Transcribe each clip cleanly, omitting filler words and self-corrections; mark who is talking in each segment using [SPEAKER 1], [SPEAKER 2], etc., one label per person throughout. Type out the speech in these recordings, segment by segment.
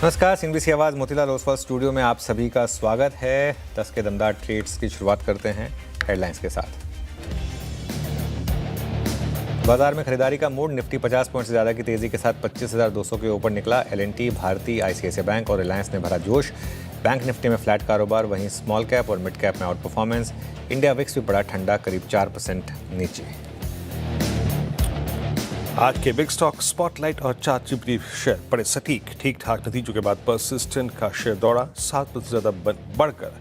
[SPEAKER 1] नमस्कार, सीएनबीसी आवाज़ मोतीलाल ओसवाल स्टूडियो में आप सभी का स्वागत है। 10 के दमदार ट्रेड्स की शुरुआत करते हैं हेडलाइंस के साथ। बाजार में खरीदारी का मूड, निफ्टी 50 पॉइंट से ज़्यादा की तेज़ी के साथ 25,200 के ऊपर निकला। एल&टी, भारती, आईसीआईसीआई बैंक और रिलायंस ने भरा जोश। बैंक निफ्टी में फ्लैट कारोबार, वहीं स्मॉल कैप और मिड कैप में आउट परफॉर्मेंस। इंडिया विक्स भी पड़ा ठंडा, करीब 4% नीचे।
[SPEAKER 2] आज के बिग स्टॉक स्पॉटलाइट और ChatGPT शेयर बड़े सटीक ठीक ठाक नतीजों के बाद परसिस्टेंट का शेयर दौड़ा 7% ज्यादा बढ़कर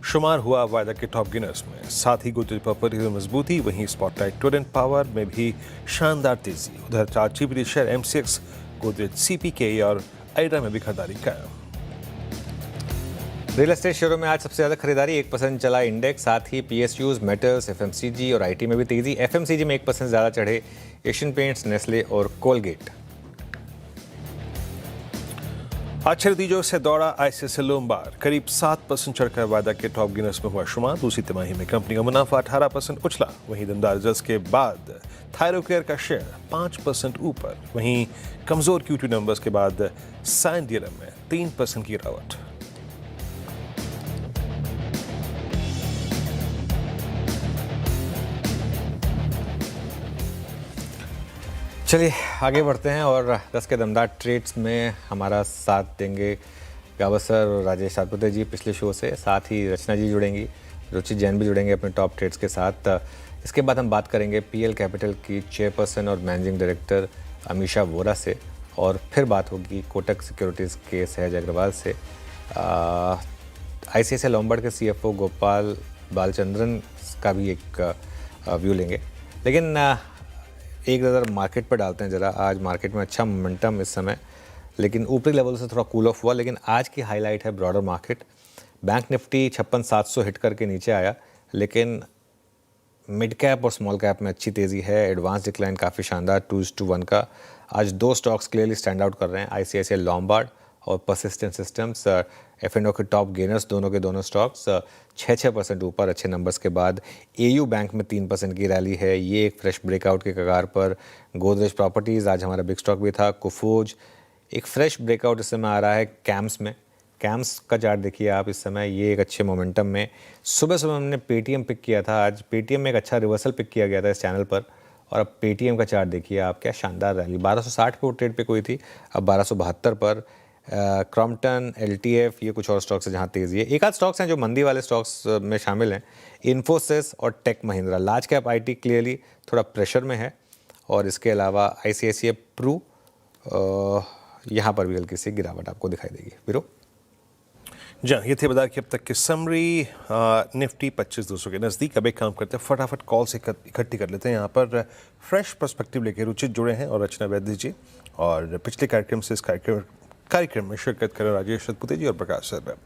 [SPEAKER 2] शुमार हुआ वायदा के टॉप गेनर्स में। साथ ही गोदरेज प्रॉपर्टीज में मजबूती, वहीं स्पॉटलाइट टोरेंट पावर में भी शानदार तेजी। उधर ChatGPT share MCX, Godrej CPK और आइडा में भी खरीदारी कायम।
[SPEAKER 1] रियल एस्टेट शेयरों में आज सबसे ज़्यादा खरीदारी, 1% चला इंडेक्स। साथ ही PSUs, मेटल्स, FMCG और IT में भी तेजी। FMCG में 1% ज़्यादा चढ़े एशियन पेंट्स, नेस्ले और कोलगेट।
[SPEAKER 2] अच्छे नतीजों से दौड़ा आईसीआईसीआई लोम्बार्ड, करीब 7% चढ़कर वायदा के टॉप गेनर्स में हुआ शुमार। दूसरी तिमाही में कंपनी का मुनाफा 18% उछला। वहीं दमदार रिजल्ट्स के बाद थायरोकेयर का शेयर 5% ऊपर। वहीं कमजोर Q2 नंबर्स के बाद सैंडियरम में 3% की गिरावट।
[SPEAKER 1] चलिए आगे बढ़ते हैं और 10 के दमदार ट्रेड्स में हमारा साथ देंगे गावस्कर और राजेश सातपुते जी पिछले शो से। साथ ही रचना जी जुड़ेंगी, रुचि जैन भी जुड़ेंगे अपने टॉप ट्रेड्स के साथ। इसके बाद हम बात करेंगे PL कैपिटल की चेयरपर्सन और मैनेजिंग डायरेक्टर अमीषा वोरा से, और फिर बात होगी कोटक सिक्योरिटीज़ के सहज अग्रवाल से। ICICI लोम्बार्ड के CFO गोपाल बालचंद्रन का भी एक व्यू लेंगे। लेकिन एक नज़र मार्केट पर डालते हैं ज़रा। आज मार्केट में अच्छा मोमेंटम इस समय, लेकिन ऊपरी लेवल से थोड़ा कूल ऑफ हुआ। लेकिन आज की हाईलाइट है broader market. Bank Nifty 56,700 hit करके नीचे आया, लेकिन मिड कैप और स्मॉल कैप में अच्छी तेज़ी है। एडवांस डिक्लाइन काफ़ी शानदार 2:1 का। आज दो स्टॉक्स क्लियरली स्टैंड आउट कर रहे हैं, ICICI लोम्बार्ड और परसिस्टेंट सिस्टम्स। F&O के टॉप गेनर्स दोनों के दोनों स्टॉक्स 6% ऊपर अच्छे नंबर्स के बाद। AU बैंक में 3% की रैली है, ये एक फ्रेश ब्रेकआउट के कगार पर। गोदरेज प्रॉपर्टीज़ आज हमारा बिग स्टॉक भी था। कुफोज एक फ्रेश ब्रेकआउट इस समय आ रहा है कैम्स में। कैम्स का चार्ट देखिए आप इस समय, ये एक अच्छे मोमेंटम में। सुबह सुबह हमने पेटीएम पिक किया था, आज पेटीएम में एक अच्छा रिवर्सल पिक किया गया था इस चैनल पर। और अब पेटीएम का चार्ट देखिए आप, क्या शानदार रैली। 1260 पे वो ट्रेड पे कोई थी, अब 1272 पर। क्रॉम्पटन, LTF, ये कुछ और स्टॉक्स हैं जहाँ तेज़ी है। एक आध स्टॉक्स हैं जो मंदी वाले स्टॉक्स में शामिल हैं, इन्फोसिस और Tech Mahindra. Large cap IT clearly थोड़ा प्रेशर में है, और इसके अलावा ICICI प्रू यहाँ पर भी हल्की सी गिरावट आपको दिखाई देगी। बिरो
[SPEAKER 2] जी, ये थे बाजार की अब तक की समरी। निफ्टी 25,200 के नज़दीक। अब एक काम करते हैं, फटाफट कॉल से इकट्ठी कर लेते हैं। यहाँ पर फ्रेश पर्सपेक्टिव लेके रुचित जुड़े हैं और रचना वैद्य जी, और पिछले कार्यक्रम से इस कार्यक्रम में शिरकत करें राजेश सातपुते जी और प्रकाश सर।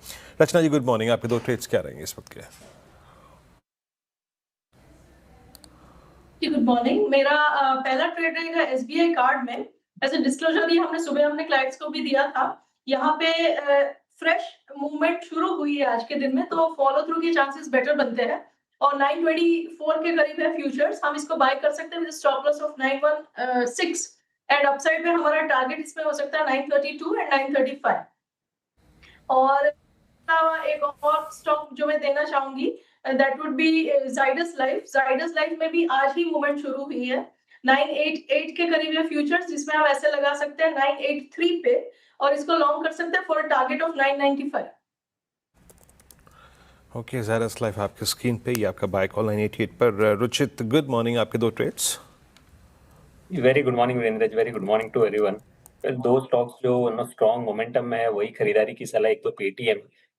[SPEAKER 2] रचना जी गुड मॉर्निंग, आपके दो ट्रेड्स क्या रहेंगे इस वक्त के?
[SPEAKER 3] Good morning. मेरा पहला ट्रेड रहेगा SBI कार्ड में। एज ए डिस्क्लोजर ही हमने क्लाइंट्स को भी दिया था। यहाँ पे फ्रेश मूवमेंट शुरू हुई है आज के दिन में, तो फॉलो थ्रू के चांसेस बेटर बनते हैं। और 924 के करीब है फ्यूचर्स, हम इसको बाय कर सकते हैं with stop loss of 916 and upside में हमारा टारगेट इसमें हो सकता है 932 एंड 935। और एक और स्टॉक जो मैं देना चाहूंगी that would be Zydus life. Zydus life में भी आज ही मूवमेंट शुरू हुई है। 988 के करीब है फ्यूचर्स, जिसमें आप ऐसे लगा सकते हैं 983 पे, और इसको लॉन्ग कर सकते हैं for target of 995।
[SPEAKER 2] Okay, Zydus life आपकी स्क्रीन पे, ये आपका बाय कॉल 988 पर। रुचित गुड मॉर्निंग, आपके दो trades.
[SPEAKER 4] Very good morning Virendra ji, very good morning to everyone. दो स्टॉक्स जो स्ट्रॉन्ग मोमेंटम में है वही खरीदारी की सलाह। एक तो पेटीएम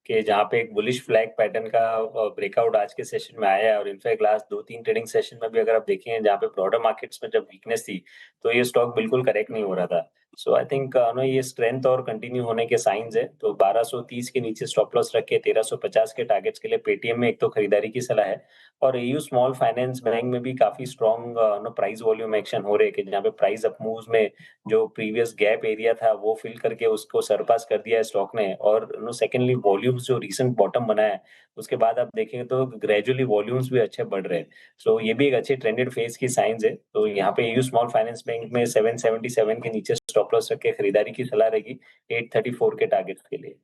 [SPEAKER 4] के, जहाँ पे एक बुलिश फ्लैग पैटर्न का ब्रेकआउट आज के सेशन में आया है, और इनफैक्ट लास्ट 2-3 ट्रेडिंग सेशन में भी अगर आप देखें जहाँ पे ब्रॉडर मार्केट्स में जब वीकनेस थी तो ये स्टॉक बिल्कुल करेक्ट नहीं हो रहा था। सो आई थिंक ये स्ट्रेंथ और कंटिन्यू होने के साइंस है। तो 1230 के नीचे स्टॉप लॉस रख के 1350 के टारगेट्स के लिए पेटीएम में एक तो खरीदारी की सलाह है। और AU स्मॉल फाइनेंस बैंक में भी काफी स्ट्रॉन्ग प्राइस वॉल्यूम एक्शन हो रहे हैं, जहाँ पे प्राइस अप मूव्स में जो प्रीवियस गैप एरिया था वो फिल करके उसको सरपास कर दिया है स्टॉक ने। और सेकेंडली वॉल्यूम्स जो रीसेंट बॉटम बनाया है उसके बाद आप देखेंगे तो ग्रेजुअली वॉल्यूम्स भी अच्छे बढ़ रहे हैं। सो ये भी एक अच्छे ट्रेंडेड फेज की साइंस है। तो यहाँ पे AU स्मॉल फाइनेंस बैंक में 777 के नीचे स्टॉप लॉस रख के खरीदारी की सलाह रहेगी 834 के टारगेट्स के लिए।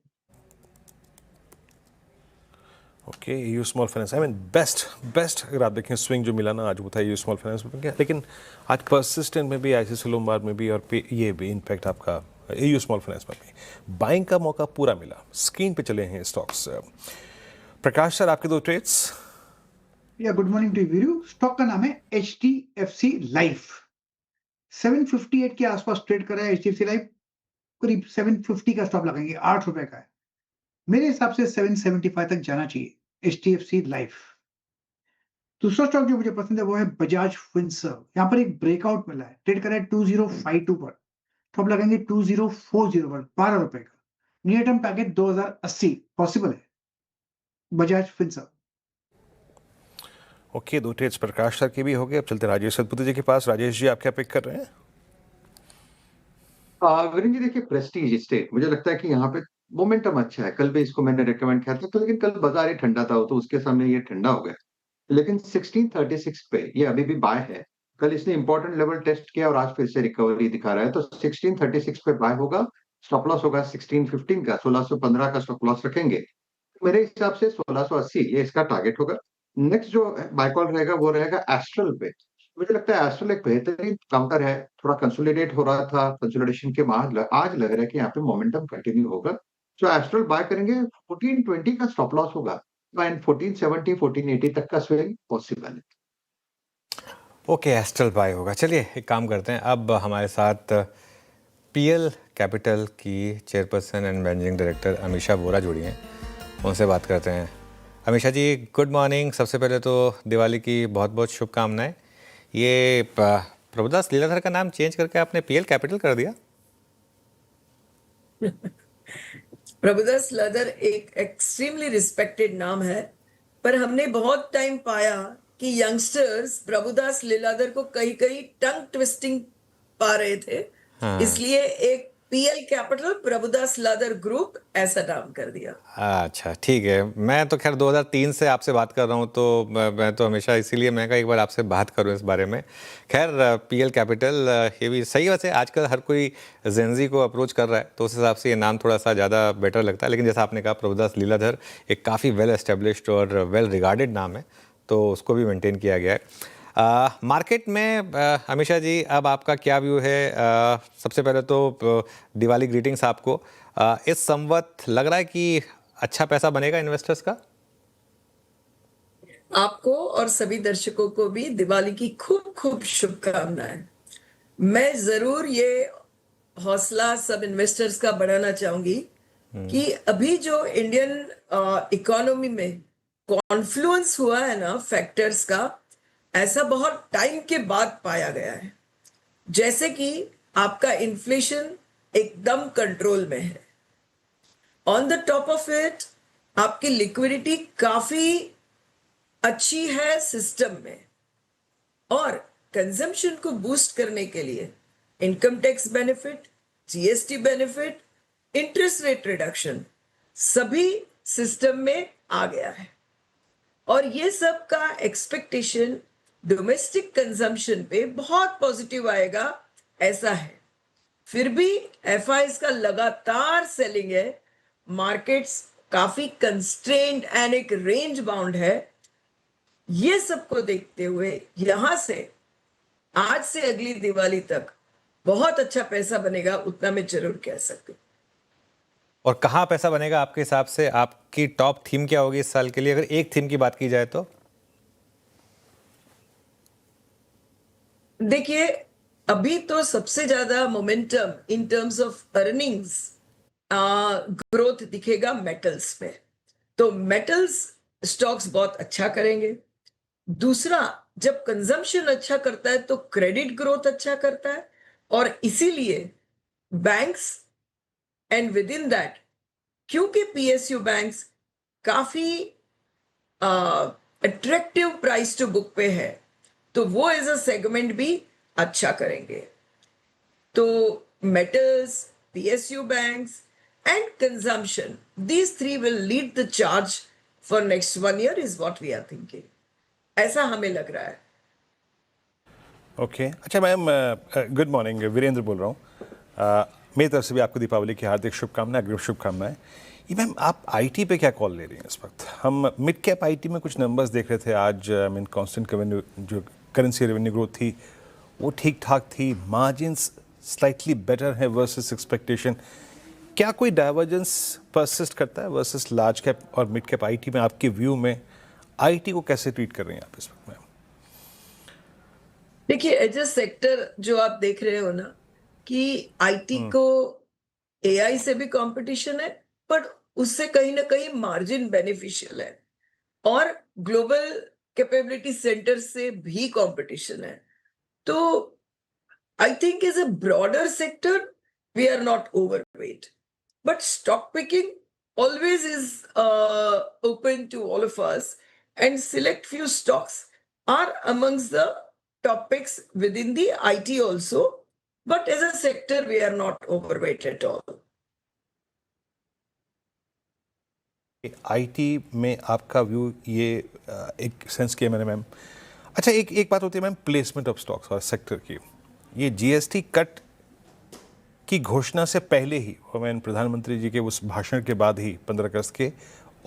[SPEAKER 2] Okay, you small finance, I mean best अगर आप देखें स्विंग जो मिला ना आज वो था यू स्मॉल फाइनेंस में गया, लेकिन आज परसिस्टेंट में भी, आईसीआईसीआई लोम्बार्ड में भी और ये भी इनफैक्ट आपका यू स्मॉल फाइनेंस में भी बाइंग का मौका पूरा मिला। स्क्रीन पे चले हैं स्टॉक्स। प्रकाश सर, आपके 2 ट्रेड्स।
[SPEAKER 5] या good morning to Veeru. Stock का नाम है HDFC लाइफ। 758 के आसपास ट्रेड कर रहा है HDFC लाइफ। करीब 750 का स्टॉप लगाएंगे, 8 रुपए का है। मेरे हिसाब से 775 तक जाना चाहिए HDFC लाइफ। दूसरा स्टॉक जो मुझे पसंद है वो है बजाज फिनसर्व। यहाँ पर एक ब्रेकआउट मिला है, ट्रेड कर रहा है 2052 पर, स्टॉप लगाएंगे 2040 पर, 12 रुपए का। नियर टर्म टारगेट 2080 पॉसिबल है बजाज फिनसर्व।
[SPEAKER 2] ओके, 2 ट्रेड्स प्रकाश सर के भी हो गए। अब चलते हैं राजेश सतपुते जी के पास। राजेश जी, आप क्या पिक कर रहे हैं?
[SPEAKER 6] वीरेंद्र जी, देखिए प्रेस्टीज स्टेट, मुझे लगता है कि यहाँ पे मोमेंटम अच्छा है। कल भी इसको मैंने रिकमेंड किया था, तो लेकिन कल बाजार ही ठंडा था, तो उसके सामने ये ठंडा हो गया। लेकिन 1636 पे ये अभी भी बाय है। कल इसने इंपॉर्टेंट लेवल टेस्ट किया और आज फिर से रिकवरी दिखा रहा है, तो 1636 पे बाय होगा। स्टॉप लॉस होगा 1615 का, 1615 का स्टॉप लॉस रखेंगे। मेरे हिसाब से 1680 ये इसका टारगेट होगा। नेक्स्ट जो बाय कॉल रहेगा वो रहेगा एस्ट्रल पे। मुझे लगता है एस्ट्रल एक बेहतरीन काउंटर है, थोड़ा कंसोलिडेट हो रहा था, कंसोलिडेशन के बाद आज लग रहा है कि यहाँ पे मोमेंटम कंटिन्यू होगा। जो एस्ट्रल बाय करेंगे 1420 का स्टॉप लॉस होगा एंड 1470 1480 तक का स्विंग पॉसिबल है।
[SPEAKER 1] ओके, एस्ट्रल बाय होगा। चलिए एक काम करते हैं, अब हमारे साथ PL कैपिटल की chairperson and managing director Amisha Bora जुड़ी हैं, उनसे बात करते हैं। Amisha ji, good morning. सबसे पहले तो दिवाली की बहुत बहुत शुभकामनाएं। ये प्रभुदास लीलाधर का नाम चेंज करके आपने PL कैपिटल कर दिया?
[SPEAKER 7] प्रभुदास लीलाधर एक एक्सट्रीमली रिस्पेक्टेड नाम है, पर हमने बहुत टाइम पाया कि यंगस्टर्स प्रभुदास लीलाधर को कहीं कहीं टंग ट्विस्टिंग पा रहे थे।
[SPEAKER 1] हाँ।
[SPEAKER 7] इसलिए एक PL capital Prabhudas Lilladher group ऐसा नाम कर दिया।
[SPEAKER 1] अच्छा, ठीक है। मैं तो खैर 2003 से आपसे बात कर रहा हूँ, तो मैं तो हमेशा इसीलिए मैं कहा एक बार आपसे बात करूँ इस बारे में। खैर PL कैपिटल ये भी सही। वैसे आजकल हर कोई जेनजी को अप्रोच कर रहा है, तो उस हिसाब से ये नाम थोड़ा सा ज़्यादा बेटर लगता है। लेकिन जैसा आपने कहा, प्रभुदास लीलाधर एक काफ़ी वेल एस्टेब्लिश्ड और वेल रिगार्डेड नाम है, तो उसको भी मेंटेन किया गया है। मार्केट में अमीषा जी, अब आपका क्या व्यू है? सबसे पहले तो दिवाली ग्रीटिंग्स आपको। इस संवत लग रहा है कि अच्छा पैसा बनेगा इन्वेस्टर्स का?
[SPEAKER 7] आपको और सभी दर्शकों को भी दिवाली की खूब खूब शुभकामनाएं। मैं जरूर ये हौसला सब इन्वेस्टर्स का बढ़ाना चाहूंगी कि अभी जो इंडियन इकोनॉमी में कॉन्फ्लुएंस हुआ है ना फैक्टर्स का, ऐसा बहुत टाइम के बाद पाया गया है। जैसे कि आपका इन्फ्लेशन एकदम कंट्रोल में है, on the top of it आपकी लिक्विडिटी काफी अच्छी है सिस्टम में, और कंजम्पशन को बूस्ट करने के लिए income tax benefit, GST benefit, interest rate reduction सभी सिस्टम में आ गया है। और ये सब का एक्सपेक्टेशन डोमेस्टिक कंजम्पशन पे बहुत पॉजिटिव आएगा ऐसा है। फिर भी FIs का लगातार सेलिंग है, मार्केट्स काफी कंस्ट्रेन्ड एंड एक रेंज बाउंड है। ये सबको देखते हुए यहां से आज से अगली दिवाली तक बहुत अच्छा पैसा बनेगा, उतना मैं जरूर कह सकती हूँ।
[SPEAKER 1] और कहाँ पैसा बनेगा आपके हिसाब से? आपकी टॉप थीम क्या होगी इस साल के लिए, अगर एक थीम की बात की जाए तो?
[SPEAKER 7] देखिए, अभी तो सबसे ज्यादा momentum in terms of earnings growth दिखेगा मेटल्स में, तो मेटल्स स्टॉक्स बहुत अच्छा करेंगे। दूसरा, जब कंजम्पशन अच्छा करता है तो क्रेडिट ग्रोथ अच्छा करता है, और इसीलिए banks and with in that, क्योंकि PSU बैंक्स काफी अट्रैक्टिव प्राइस टू बुक पे है, तो वो एज अ सेगमेंट भी अच्छा करेंगे। तो metals, PSU banks and consumption, these three will lead the charge for next 1 year is what we are thinking, ऐसा हमें लग रहा है।
[SPEAKER 2] ओके, अच्छा मैम, गुड मॉर्निंग, वीरेंद्र बोल रहा हूँ। मेरी तरफ से भी आपको दीपावली की हार्दिक शुभकामनाएं, अग्रिम शुभकामनाएं। ये मैम, आप आईटी पे क्या कॉल ले रही हैं इस वक्त? हम मिड कैप आईटी में कुछ नंबर्स देख रहे थे आज। आई मीन कांस्टेंट रेवेन्यू, जो करेंसी रेवेन्यू ग्रोथ थी वो ठीक ठाक थी, मार्जिन्स स्लाइटली बेटर है वर्सेस एक्सपेक्टेशन। क्या कोई डाइवर्जेंस परसिस्ट करता है वर्सेस लार्ज कैप और मिड कैप आईटी में? आपके व्यू में आईटी को कैसे ट्रीट कर रही हैं आप इस वक्त मैम?
[SPEAKER 7] देखिए, एज ए सेक्टर जो आप देख रहे हो ना कि आईटी को एआई से भी कंपटीशन है, बट उससे कहीं ना कहीं मार्जिन बेनिफिशियल है, और ग्लोबल कैपेबिलिटी सेंटर से भी कंपटीशन है। तो I think as a broader sector we are not overweight, but stock picking always is open to all of us, and select few stocks are amongst the top picks within the IT also, but as a sector we are not overweight at all.
[SPEAKER 2] IT में आपका view ये एक sense किया मैंने ma'am. अच्छा, एक बात होती है मैम, प्लेसमेंट ऑफ स्टॉक्स और सेक्टर की। ये जीएसटी कट की घोषणा से पहले ही, और मैंने प्रधानमंत्री जी के उस भाषण के बाद ही 15 अगस्त के,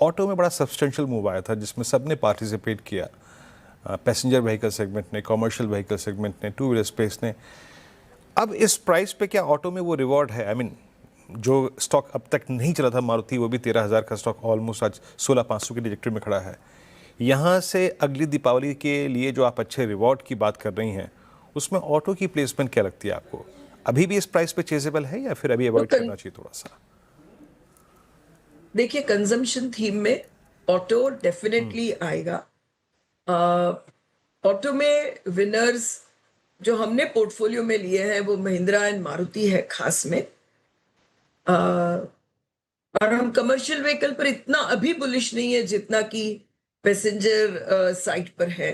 [SPEAKER 2] ऑटो में बड़ा सब्सटेंशियल मूव आया था जिसमें सबने पार्टिसिपेट किया। पैसेंजर व्हीकल सेगमेंट ने, कॉमर्शियल व्हीकल सेगमेंट ने, टू व्हीलर स्पेस ने। अब इस प्राइस पे क्या ऑटो में वो रिवॉर्ड है? आई मीन, जो स्टॉक अब तक नहीं चला था मारुति, वो भी 13,000 का स्टॉक ऑलमोस्ट आज 16,500 की ट्रैजेक्टरी में खड़ा है। यहाँ से अगली दीपावली के लिए जो आप अच्छे रिवॉर्ड की बात कर रही हैं, उसमें ऑटो की प्लेसमेंट क्या लगती है आपको? अभी भी इस प्राइस पे चेजेबल है या फिर अभी अवॉइड करना चाहिए थोड़ा सा?
[SPEAKER 7] देखिए, कंजम्पशन थीम में ऑटो डेफिनेटली आएगा। ऑटो में विनर्स जो हमने पोर्टफोलियो में लिए हैं वो महिंद्रा एंड मारुति है खास में। और हम कमर्शियल व्हीकल पर इतना अभी बुलिश नहीं है जितना कि पैसेंजर साइड पर है।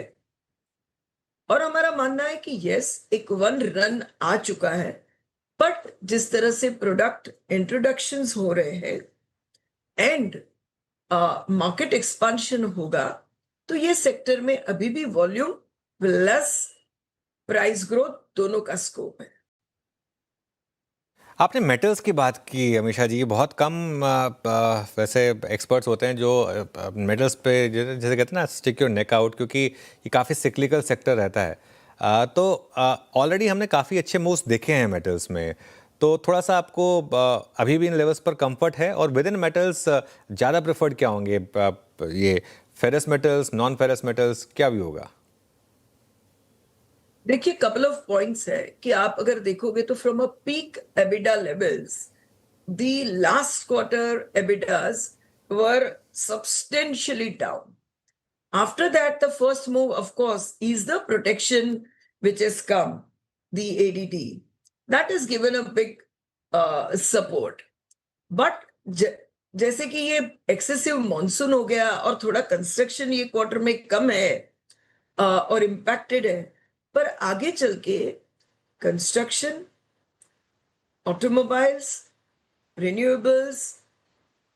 [SPEAKER 7] और हमारा मानना है कि यस, एक वन रन आ चुका है, बट जिस तरह से प्रोडक्ट इंट्रोडक्शंस हो रहे हैं एंड मार्केट एक्सपांशन होगा, तो ये सेक्टर में अभी भी वॉल्यूम प्लस प्राइस ग्रोथ दोनों का स्कोप है।
[SPEAKER 1] आपने मेटल्स की बात की अमीषा जी, बहुत कम वैसे एक्सपर्ट्स होते हैं जो मेटल्स पे जैसे कहते हैं ना, स्टिक योर नेक आउट, क्योंकि ये काफ़ी सिक्लिकल सेक्टर रहता है। तो ऑलरेडी हमने काफ़ी अच्छे मूव्स देखे हैं मेटल्स में, तो थोड़ा सा आपको अभी भी इन लेवल्स पर कंफर्ट है? और विद इन मेटल्स ज़्यादा प्रेफर्ड क्या होंगे? ये ferrous metals, non ferrous metals, क्या भी होगा?
[SPEAKER 7] देखिए, कपल ऑफ पॉइंट्स है कि आप अगर देखोगे तो from a peak EBITDA levels, the last quarter EBITDAs were substantially down. After that, the first move, of course, is the protection which has come, the ADD. That has given a big support. But जैसे कि ये excessive monsoon हो गया और थोड़ा construction ये quarter में कम है और इम्पैक्टेड है, पर आगे चल के कंस्ट्रक्शन, ऑटोमोबाइल्स, रिन्यूएबल्स,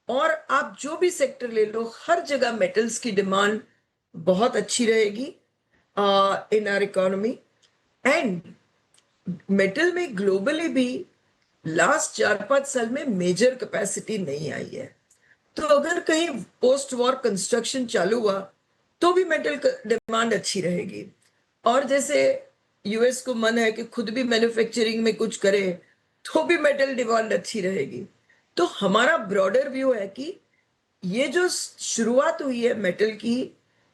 [SPEAKER 7] और आप जो भी सेक्टर ले लो, हर जगह मेटल्स की डिमांड बहुत अच्छी रहेगी in our economy. And metal में ग्लोबली भी लास्ट 4-5 साल में मेजर कैपेसिटी नहीं आई है, तो अगर कहीं पोस्ट वॉर कंस्ट्रक्शन चालू हुआ तो भी मेटल डिमांड अच्छी रहेगी। और जैसे यूएस को मन है कि खुद भी मैन्युफैक्चरिंग में कुछ करे, तो भी मेटल डिमांड अच्छी रहेगी। तो हमारा ब्रॉडर व्यू है कि ये जो शुरुआत हुई है मेटल की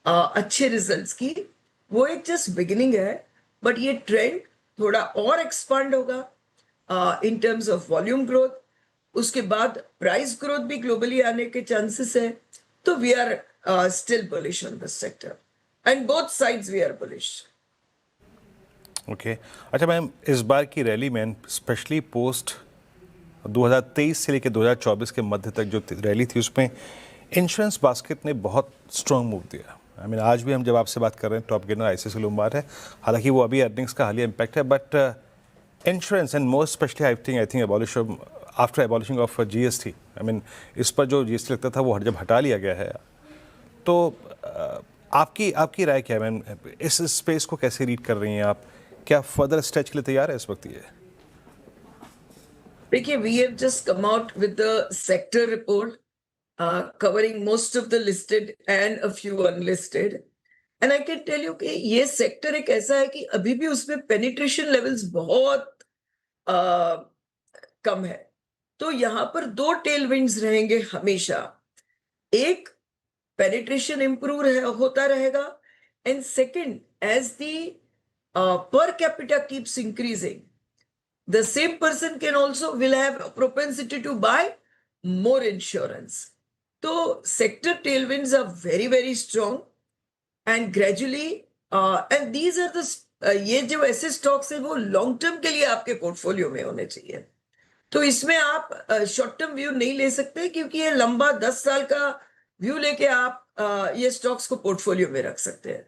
[SPEAKER 7] अच्छे रिजल्ट्स की, वो एक जस्ट बिगिनिंग है, बट ये ट्रेंड थोड़ा और एक्सपांड होगा इन टर्म्स ऑफ वॉल्यूम ग्रोथ। उसके बाद प्राइस ग्रोथ भी ग्लोबली आने के चांसेस है। तो we are still bullish on this sector and both sides we are bullish.
[SPEAKER 2] Okay, अच्छा मैम, इस बार की रैली में स्पेशली पोस्ट 2023 से लेकर 2024 के मध्य तक जो रैली थी, उसमें इंश्योरेंस बास्केट ने बहुत स्ट्रॉन्ग मूव दिया। आई मीन, आज भी हम जब आपसे बात कर रहे हैं, टॉप गेनर आईसीआईसीआई लोम्बार्ड है, हालांकि वो अभी अर्निंग्स का हालिया इम्पैक्ट है, but insurance and most specially I think after abolishing of GST, I mean इस पर जो जीएसटी लगता था वो जब हटा लिया गया है, तो आपकी राय क्या है मैम? इस स्पेस को कैसे रीड कर रही हैं आप? क्या फर्दर स्ट्रेच के लिए तैयार है इस वक्त ये?
[SPEAKER 7] देखिए, we have just come out with the sector report covering most of the listed and a few unlisted. And I can tell you कि ये सेक्टर एक ऐसा है कि अभी भी उसमें पेनिट्रेशन लेवल्स बहुत कम है। तो यहाँ पर दो टेल विंड्स रहेंगे हमेशा। एक, पेनिट्रेशन इंप्रूव होता रहेगा, and second, as the per capita keeps increasing, the same person will have a propensity to buy more insurance. So sector tailwinds are very, very strong, and gradually and these are the ये जो ऐसे stocks है वो long term के लिए आपके portfolio में होने चाहिए। तो इसमें आप शॉर्ट टर्म व्यू नहीं ले सकते, क्योंकि ये लंबा 10 साल का व्यू लेके आप ये स्टॉक्स को पोर्टफोलियो में रख सकते हैं।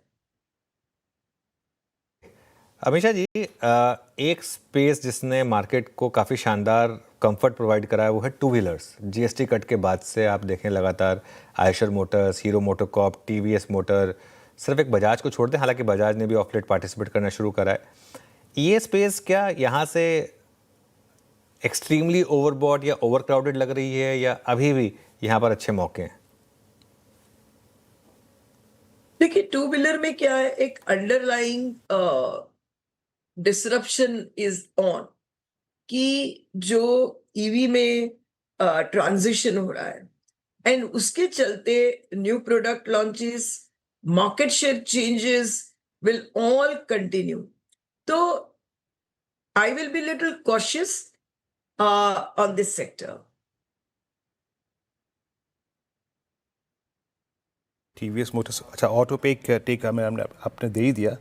[SPEAKER 1] अमीषा जी, एक स्पेस जिसने मार्केट को काफ़ी शानदार कंफर्ट प्रोवाइड करा है वो है टू व्हीलर्स। जीएसटी कट के बाद से आप देखें लगातार Eicher Motors, hero MotoCorp, TVS motor, सिर्फ एक बजाज को छोड़ दें, हालांकि बजाज ने भी ऑफ लेट पार्टिसिपेट करना शुरू करा है। ये स्पेस क्या यहाँ से एक्सट्रीमली ओवरबॉट या ओवर क्राउडेड लग रही है, या अभी भी यहाँ पर अच्छे मौके हैं?
[SPEAKER 7] देखिए, टू व्हीलर में क्या है, एक अंडरलाइंग डिसरप्शन इज ऑन, कि जो ईवी में ट्रांजिशन हो रहा है, एंड उसके चलते new product launches, market share changes will all continue. तो I will be little cautious on this sector.
[SPEAKER 2] TVS motors, अच्छा ऑटो पे एक टेक आपने दे ही दिया।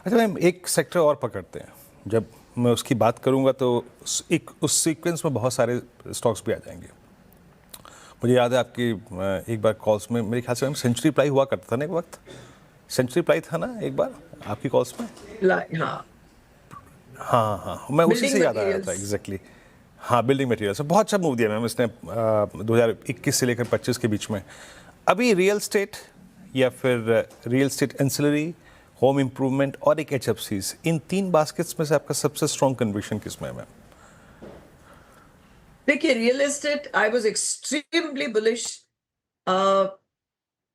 [SPEAKER 2] अच्छा मैम, एक सेक्टर और पकड़ते हैं, जब मैं उसकी बात करूंगा तो एक उस सीक्वेंस में बहुत सारे स्टॉक्स भी आ जाएंगे। मुझे याद है आपकी एक बार कॉल्स में, मेरे ख्याल से मैम सेंचुरी प्लाई हुआ करता था ना एक वक्त, सेंचुरी प्लाई था ना एक बार आपकी कॉल्स में? हाँ, मैं उसी से याद आया था एग्जैक्टली। हाँ, बिल्डिंग मटेरियल्स बहुत अच्छा मूव दिया मैम इसने 2021 से लेकर 25 के बीच में। अभी रियल स्टेट या फिर real estate ancillary, home improvement और एक HFCs, इन तीन बास्केट्स में से आपका सबसे स्ट्रॉन्ग कन्विक्शन किसमें है मैम?
[SPEAKER 7] देखिए, real estate I was extremely bullish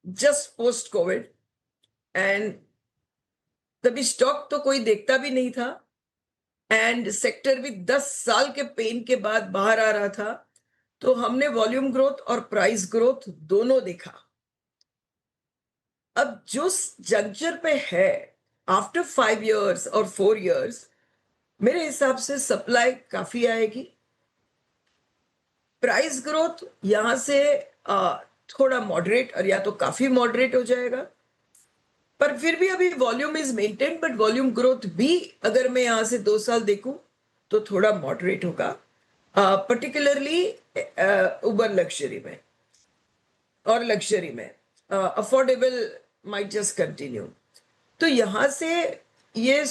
[SPEAKER 7] just post Covid, and तभी स्टॉक तो कोई देखता भी नहीं था, एंड सेक्टर भी 10 साल के पेन के बाद बाहर आ रहा था। तो हमने वॉल्यूम ग्रोथ और प्राइस ग्रोथ दोनों देखा। अब जो जंक्चर पे है, आफ्टर 5 years और 4 years, मेरे हिसाब से सप्लाई काफी आएगी। प्राइस ग्रोथ यहां से थोड़ा मॉडरेट और या तो काफी मॉडरेट हो जाएगा, पर फिर भी अभी volume is maintain, but volume growth भी अगर मैं यहां से 2 साल देखूं तो थोड़ा मॉडरेट होगा, पर्टिकुलरली उबर लग्जरी में और लग्जरी में। Affordable might just continue. तो यहां से ये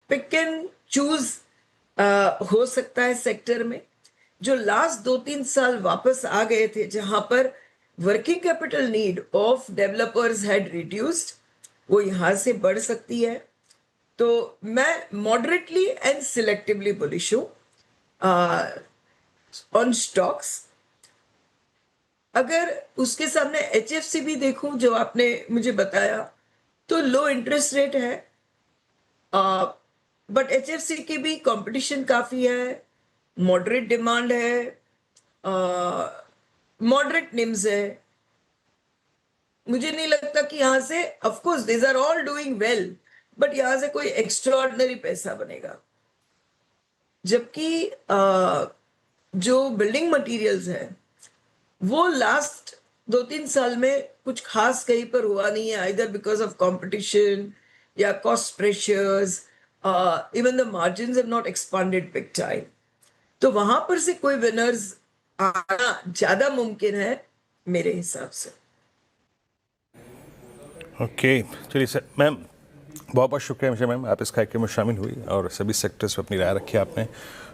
[SPEAKER 7] पिक एंड चूज हो सकता है सेक्टर में। जो लास्ट 2-3 साल वापस आ गए थे, जहां पर working capital need of developers had reduced, वो यहां से बढ़ सकती है। तो मैं मॉडरेटली एंड सिलेक्टिवली बुलिश हूं ऑन स्टॉक्स। अगर उसके सामने HFC भी देखूं, जो आपने मुझे बताया, तो लो इंटरेस्ट रेट है, बट HFC की भी कंपटीशन काफी है, मॉडरेट डिमांड है, मॉडरेट निम्स है। मुझे नहीं लगता कि यहां से, of course these are all doing well, but यहां से कोई एक्स्ट्राऑर्डिनरी पैसा बनेगा। जबकि जो बिल्डिंग मटेरियल्स है वो लास्ट 2-3 साल में कुछ खास कहीं पर हुआ नहीं है, आइदर बिकॉज ऑफ कंपटीशन या cost pressures, even the margins have not expanded big time. तो वहां पर से कोई विनर्स आना ज्यादा मुमकिन है मेरे हिसाब से।
[SPEAKER 2] ओके, चलिए सर, मैम बहुत बहुत शुक्रिया हमेशा मैम, आप इस कार्यक्रम में शामिल हुई और सभी सेक्टर्स पर अपनी राय रखी आपने,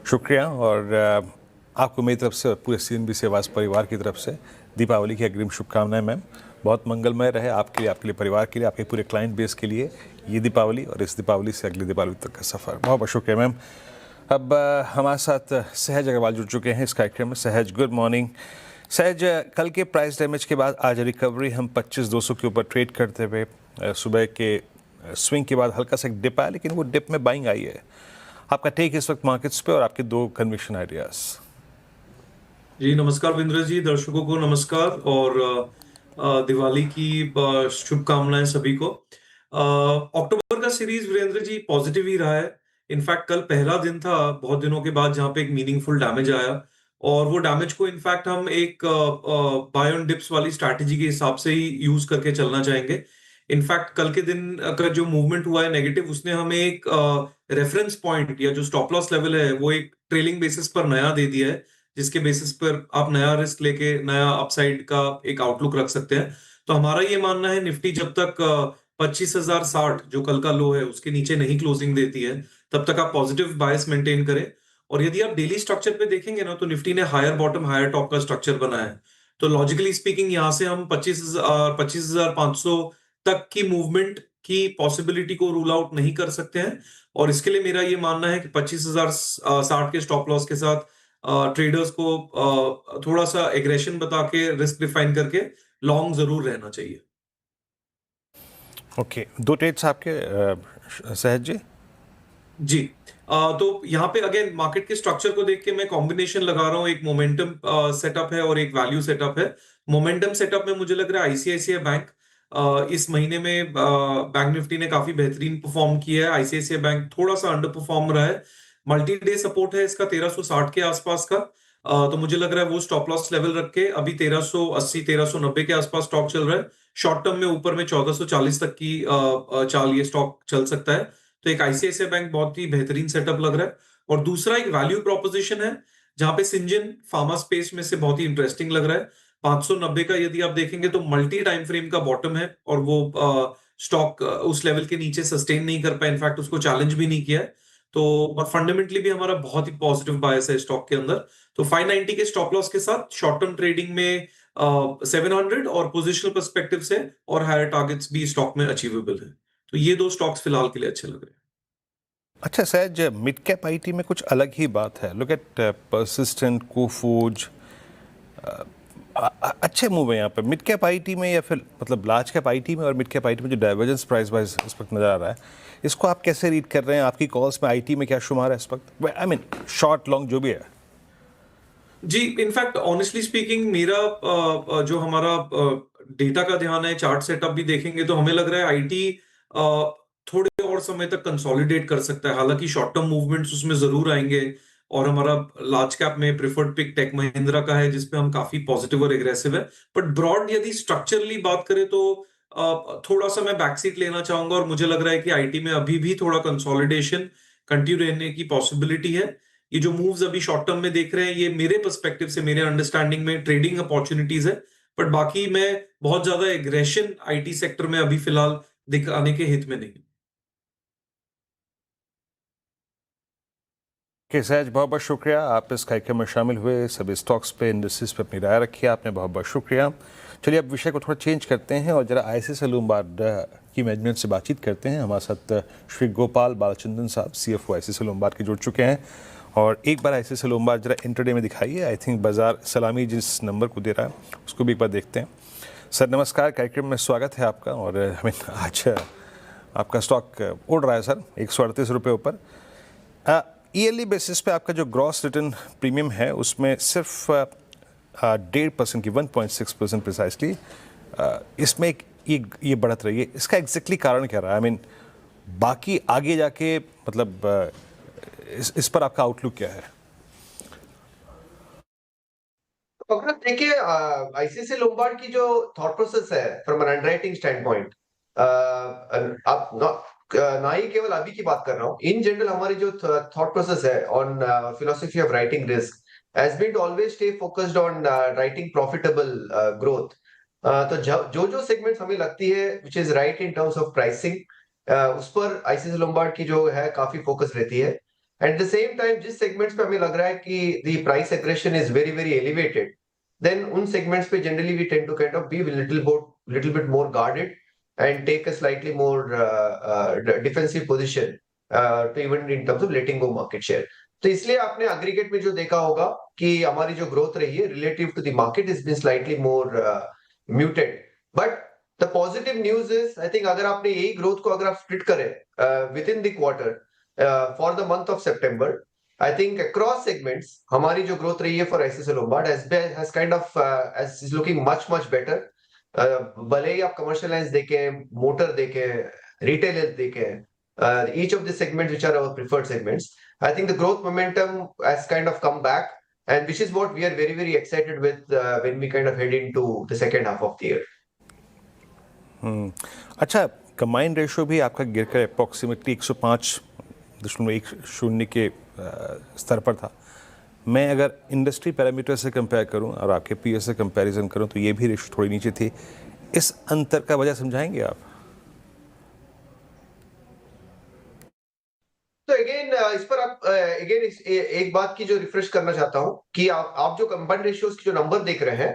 [SPEAKER 2] शुक्रिया। और आपको मेरी तरफ से और पूरे CNBC आवाज़ परिवार की तरफ से दीपावली की अग्रिम शुभकामनाएं मैम। बहुत मंगलमय रहे आपके लिए, आपके लिए, परिवार के लिए, आपके पूरे क्लाइंट बेस के लिए ये दीपावली और इस दीपावली से अगली दीपावली तक का सफ़र। बहुत बहुत शुक्रिया मैम। अब हमारे साथ सहज अग्रवाल जुड़ चुके हैं इस कार्यक्रम में। सहज, गुड मॉर्निंग। सहज, कल के प्राइस डैमेज के बाद आज रिकवरी हम 25,200 के ऊपर ट्रेड करते हुए सुबह के स्विंग के बाद हल्का सा एक डिप आया, लेकिन वो डिप में बाइंग आई है। आपका टेक इस वक्त मार्केट्स पे और आपके दो कन्विक्शन आइडियाज।
[SPEAKER 8] जी नमस्कार विंद्र जी, दर्शकों को नमस्कार और दिवाली की शुभकामनाएं सभी को। अक्टूबर का सीरीज वीरेंद्र जी पॉजिटिव ही रहा है। इनफैक्ट कल पहला दिन था बहुत दिनों के बाद जहां पे एक मीनिंगफुल डैमेज आया, और वो डैमेज को इनफैक्ट हम एक बाय ऑन डिप्स वाली स्ट्रैटेजी के हिसाब से ही यूज करके चलना चाहेंगे। इनफैक्ट कल के दिन का जो मूवमेंट हुआ है नेगेटिव, उसने हमें एक रेफरेंस पॉइंट या जो स्टॉप लॉस लेवल है वो एक ट्रेलिंग बेसिस पर नया दे दिया है, जिसके बेसिस पर आप नया रिस्क लेके नया अपसाइड का एक आउटलुक रख सकते हैं। तो हमारा ये मानना है निफ्टी जब तक 25,060 जो कल का लो है उसके नीचे नहीं क्लोजिंग देती है, तब तक आप पॉजिटिव बायस मेंटेन करें। और यदि आप डेली स्ट्रक्चर पे देखेंगे ना, तो निफ्टी ने हायर बॉटम हायर टॉप का स्ट्रक्चर बनाया है। तो लॉजिकली स्पीकिंग यहाँ से हम 25,500 तक की मूवमेंट की पॉसिबिलिटी को रूल आउट नहीं कर सकते हैं। और इसके लिए मेरा ये मानना है कि 25,060 के स्टॉप लॉस के साथ ट्रेडर्स को थोड़ा सा एग्रेशन बता के रिस्क डिफाइन करके लॉन्ग जरूर रहना चाहिए।
[SPEAKER 2] ओके, दो ट्रेड्स आपके सहज जी।
[SPEAKER 8] जी तो यहाँ पे अगेन मार्केट के स्ट्रक्चर को देख के मैं कॉम्बिनेशन लगा रहा हूँ। एक मोमेंटम सेटअप है और एक वैल्यू सेटअप है। मोमेंटम सेटअप में मुझे लग रहा है आईसीआईसीआई बैंक इस महीने में बैंक निफ्टी ने काफी बेहतरीन परफॉर्म किया है। आईसीआईसीआई बैंक थोड़ा सा अंडर परफॉर्म रहा है। मल्टी डे सपोर्ट है इसका 1360 के आसपास का। तो मुझे लग रहा है वो स्टॉप लॉस लेवल रख के अभी 1380 1390 के आसपास स्टॉक चल रहा है। शॉर्ट टर्म में ऊपर में 1440 तक की चाल ये स्टॉक चल सकता है। तो एक आईसीआईसीआई बैंक बहुत ही बेहतरीन सेटअप लग रहा है। और दूसरा एक वैल्यू प्रोपोजिशन है जहां पे सिंजन फार्मा स्पेस में से बहुत ही इंटरेस्टिंग लग रहा है। 590 का यदि आप देखेंगे तो मल्टी टाइम फ्रेम का बॉटम है, और वो स्टॉक उस लेवल के नीचे सस्टेन नहीं कर पाया, इनफैक्ट उसको चैलेंज भी नहीं किया है। तो और फंडामेंटली भी हमारा बहुत ही पॉजिटिव बायस है स्टॉक के अंदर। तो 590 के स्टॉप लॉस के साथ शॉर्ट टर्म ट्रेडिंग में 700 और पोजिशनल पर्सपेक्टिव से और हायर टारगेट्स भी स्टॉक में अचीवेबल है। तो ये दो स्टॉक्स फिलहाल के लिए अच्छे लग रहे हैं।
[SPEAKER 2] अच्छा सहज, मिड कैप आईटी में कुछ अलग ही बात है। लुक एट परसिस्टेंट, कोफूज, अच्छे मूव है यहाँ पे मिड कैप आईटी में, या फिर मतलब लार्ज कैप आईटी में और मिड कैप आईटी में जो डाइवर्जेंस प्राइस वाइज इस वक्त नजर आ रहा है, इसको आप कैसे रीड कर रहे हैं? आपकी कॉल्स में आईटी में क्या शुमार है इस वक्त? आई मीन शॉर्ट लॉन्ग जो भी है।
[SPEAKER 8] जी इनफैक्ट ऑनेस्टली स्पीकिंग मेरा जो हमारा डेटा का ध्यान है, चार्ट सेटअप भी देखेंगे तो हमें लग रहा है आईटी थोड़े और समय तक कंसोलिडेट कर सकता है। हालांकि शॉर्ट टर्म मूवमेंट्स उसमें जरूर आएंगे, और हमारा लार्ज कैप में प्रेफर्ड पिक टेक महिंद्रा का है जिसपे हम काफी पॉजिटिव और एग्रेसिव है। बट ब्रॉड यदि स्ट्रक्चरली बात करें तो थोड़ा सा मैं बैकसीट लेना चाहूंगा, और मुझे लग रहा है कि आईटी में अभी भी थोड़ा कंसोलिडेशन कंटिन्यू रहने की पॉसिबिलिटी है। ये जो मूव्स अभी शॉर्ट टर्म में देख रहे हैं ये मेरे पर्सपेक्टिव से, मेरे अंडरस्टैंडिंग में ट्रेडिंग अपॉर्चुनिटीज है। बट बाकी मैं बहुत ज्यादा एग्रेशन आईटी सेक्टर में अभी फिलहाल दिखाने के हित में नहीं।
[SPEAKER 2] सहज, बहुत बहुत शुक्रिया आप इस कार्यक्रम में शामिल हुए। सभी स्टॉक्स पे, इंडस्ट्रीज पे अपनी राय रखी है आपने, बहुत बहुत शुक्रिया। चलिए अब विषय को थोड़ा चेंज करते हैं और जरा आईसीआईसीआई लोम्बार्ड की मैनेजमेंट से बातचीत करते हैं। हमारे साथ श्री गोपाल बालचंद्रन साहब CFO आईसीआईसीआई लोम्बार्ड के जुड़ चुके हैं। और एक बार आईसीआईसीआई लोम्बार्ड जरा इंटरडे में दिखाइए। आई थिंक बाजार सलामी जिस नंबर को दे रहा है उसको भी एक बार देखते हैं। सर नमस्कार, कार्यक्रम में स्वागत है आपका। और हमें आज आपका स्टॉक उड़ रहा है सर 138 रुपये ऊपर। ईयरली बेसिस पे आपका जो ग्रॉस रिटर्न प्रीमियम है उसमें सिर्फ 1.5% की 1.6% प्रिसाइसली इसमें एक ये बढ़त रही है। इसका एग्जैक्टली कारण क्या रहा है? आई मीन बाकी आगे जाके मतलब इस पर आपका आउटलुक क्या है?
[SPEAKER 9] अगर देखिए आईसीआईसीआई लोम्बार्ड की जो थॉट प्रोसेस है from an underwriting standpoint, आप ना ही केवल अभी की बात कर रहा हूँ, इन जनरल हमारी जो थॉट प्रोसेस है on philosophy of writing risk has been to always stay focused on writing profitable growth. तो जो सेगमेंट्स हमें लगती है which is right in terms of pricing, उस पर आईसीआईसीआई लोम्बार्ड की जो है काफी फोकस रहती है। एट द सेम टाइम जिस सेगमेंट्स पे हमें लग रहा है कि the price aggression is very very elevated, then उन segments पे generally we tend to kind of be a little bit more guarded and take a slightly more defensive position to even in terms of letting go market share. तो इसलिए आपने aggregate में जो देखा होगा कि हमारी जो ग्रोथ रही है relative to the market is been slightly more muted, but the positive news is I think अगर आपने यही ग्रोथ को अगर आप स्प्लिट करें within the quarter for the month of September, I think across segments हमारी जो growth रही है for ICICI Lombard has kind of is looking much better. भले ही आप कमर्शियल लाइंस देखें, मोटर देखें, रिटेल हेल्थ देखें, each of the segments which are our preferred segments, I think the growth momentum has kind of come back, and which is what we are very excited with when we kind of head into the second half of the year.
[SPEAKER 2] अच्छा, combined ratio भी आपका गिर कर approximately 105.10 के स्तर पर था। मैं अगर इंडस्ट्री पैरामीटर से कंपेयर करूं और आपके पीएस से कंपैरिजन करूं तो ये भी रेशियो थोड़ी नीचे थी। इस अंतर का वजह समझाएंगे आप?
[SPEAKER 9] तो अगेन इस पर आप अगेन एक बात की जो रिफ्रेश करना चाहता हूं कि आप जो कंबाइंड रेशियोज की जो नंबर देख रहे हैं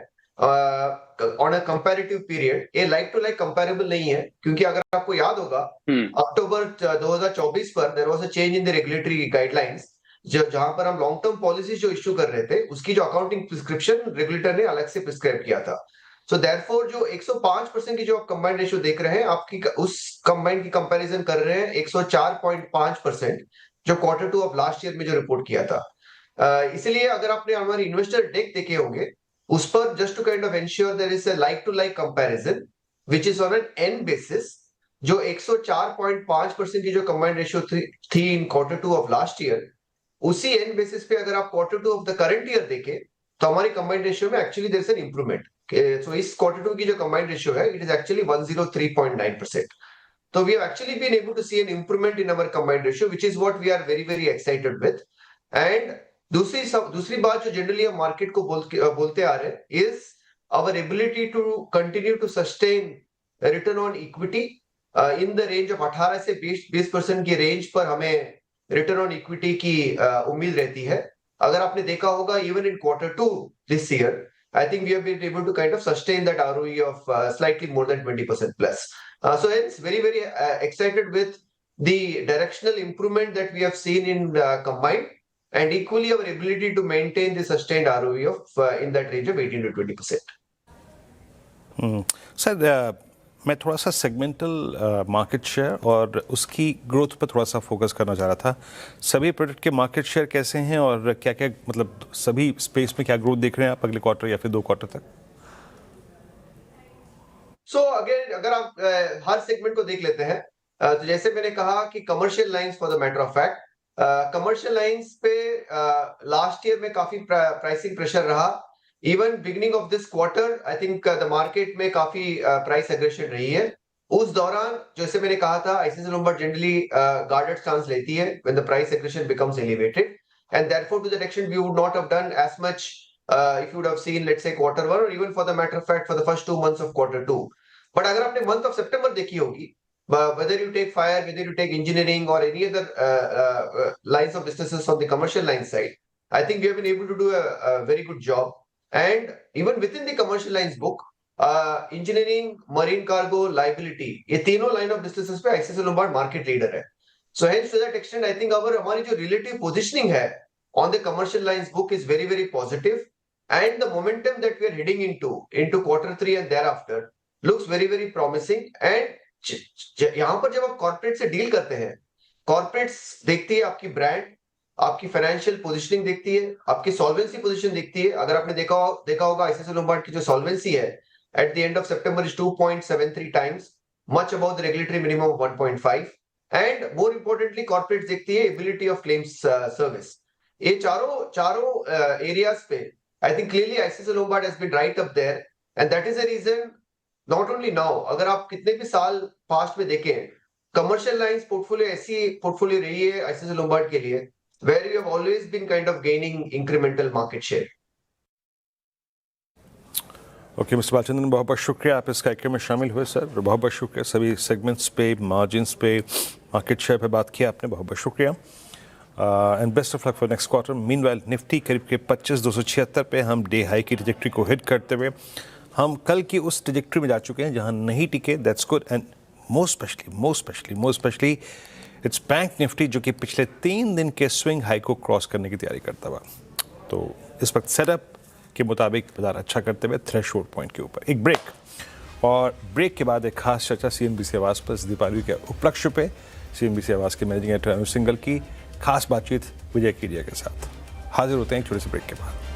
[SPEAKER 9] ऑन अ कंपैरेटिव पीरियड, ये लाइक टू लाइक कंपैरेबल नहीं है, क्योंकि अगर आपको याद होगा अक्टूबर 2024 पर there was a change in the regulatory guidelines, जहां पर हम लॉन्ग टर्म पॉलिसी जो इश्यू कर रहे थे उसकी जो अकाउंटिंग प्रिस्क्रिप्शन रेगुलेटर ने अलग से प्रिस्क्राइब किया था। सो देयरफॉर जो 105% की जो आप कंबाइंड रेशियो देख रहे हैं, आपकी उस कंबाइंड की कंपैरिजन कर रहे हैं 104.5% जो क्वार्टर 2 ऑफ लास्ट ईयर में जो रिपोर्ट किया था। इसलिए अगर आपने हमारी इन्वेस्टर डेक देखे होंगे उस पर just to kind of ensure there is a like to like comparison which is on an N basis, जो 104.5% की जो कंबाइंड रेशियो थी in quarter 2 of last year, उसी एन बेसिस पे अगर आप quarter 2 of the current year देखें तो हमारी कंबाइंड रेशियो में actually there is an improvement. So इस क्वार्टर 2 की जो कंबाइंड रेशियो है इट इज एक्चुअली 103.9%। तो we have actually been able to see an improvement in our combined ratio which is what we are very excited with. And दूसरी बात जो generally हम market को बोलते आ रहे हैं is our ability to continue to sustain return on equity in the range of 18 से 20% की रेंज पर हमें रिटर्न ऑन इक्विटी की उम्मीद रहती है। अगर आपने देखा होगा even in quarter 2 this year, I think we have been able to kind of sustain that ROE of slightly more than 20% plus. So hence very excited with the directional improvement that we have seen in combined, and equally our ability to maintain the sustained ROE of in that range of 18 to 20%.
[SPEAKER 2] Sir, मैं थोड़ा सा segmental market share और उसकी growth पर थोड़ा सा focus करना चाह रहा था। सभी प्रोडक्ट के मार्केट शेयर कैसे हैं और क्या क्या मतलब सभी स्पेस में क्या ग्रोथ देख रहे हैं आप अगले क्वार्टर या फिर 2 क्वार्टर तक?
[SPEAKER 9] सो अगेन अगर आप हर सेगमेंट को देख लेते हैं तो जैसे मैंने कहा कि commercial lines for the matter of fact, commercial lines पे लास्ट ईयर में काफी प्राइसिंग प्रेशर रहा। Even beginning of this quarter I think the market में काफी प्राइस एग्रेशन रही है। उस दौरान जैसे मैंने कहा था ICICI Lombard generally guarded stance लेती है when the price aggression becomes elevated, and therefore to that extent we would not have done as much if you would have seen let's say quarter 1 or even for the matter of fact for the first 2 months of quarter 2. But अगर आपने month of सितंबर देखी होगी, whether you take fire, whether you take engineering or any other lines of businesses on the commercial line side, I think we have been able to do a very good job. And even within the commercial lines book, engineering, marine cargo, liability, ये तीनों line of businesses पे ICICI Lombard market leader है। So hence to that extent, I think हमारी जो relative positioning है on the commercial lines book is very positive, and the momentum that we are heading into quarter 3 and thereafter looks very promising. And यहाँ पर जब आप corporate से deal करते हैं, कॉर्पोरेट्स देखती है आपकी ब्रांड, आपकी फाइनेंशियल पोजीशनिंग देखती है, आपकी सॉल्वेंसी पोजीशन देखती है। अगर आपने देखा होगा आईसीआईसीआई लोम्बार्ड की जो सॉल्वेंसी है at the end of September is 2.73 times, much above the regulatory minimum of 1.5, and more importantly corporate देखती है एबिलिटी ऑफ क्लेम्स सर्विस। ये चारों एरियाज पे I think clearly ICICI Lombard has been right up there, and that is the reason not only now, अगर आप कितने भी साल पास्ट में देखें, कमर्शियल लाइंस पोर्टफोलियो ऐसी पोर्टफोलियो रही है आईसीआईसीआई लोम्बार्ड के लिए where we have always been kind of gaining incremental market share.
[SPEAKER 2] Okay mister Balachandran, बहुत बहुत शुक्रिया आप इस कार्यक्रम में शामिल हुए सर। बहुत बहुत शुक्रिया, सभी सेगमेंट्स पे, मार्जिन्स पे, मार्केट शेयर पे बात किया आपने, बहुत बहुत शुक्रिया and best of luck for next quarter. Meanwhile Nifty करीब के 25,276 पे हम डे हाई की ट्रैजेक्टरी को हिट करते हुए हम कल की उस ट्रैजेक्टरी में जा चुके हैं जहां नहीं टिके। That's good, and most specially it's bank Nifty जो कि पिछले 3 दिन के स्विंग हाई को क्रॉस करने की तैयारी करता हुआ। तो इस वक्त सेटअप के मुताबिक बाजार अच्छा करते हुए थ्रेशोल्ड पॉइंट के ऊपर। एक ब्रेक, और ब्रेक के बाद एक खास चर्चा CNBC आवाज़ पर दीपावली के उपलक्ष्य पे CNBC आवाज़ के मैनेजिंग एडिटर अनुज सिंघल की खास बातचीत विजय कीडिया के साथ। हाजिर होते हैं एक छोटे से ब्रेक के बाद।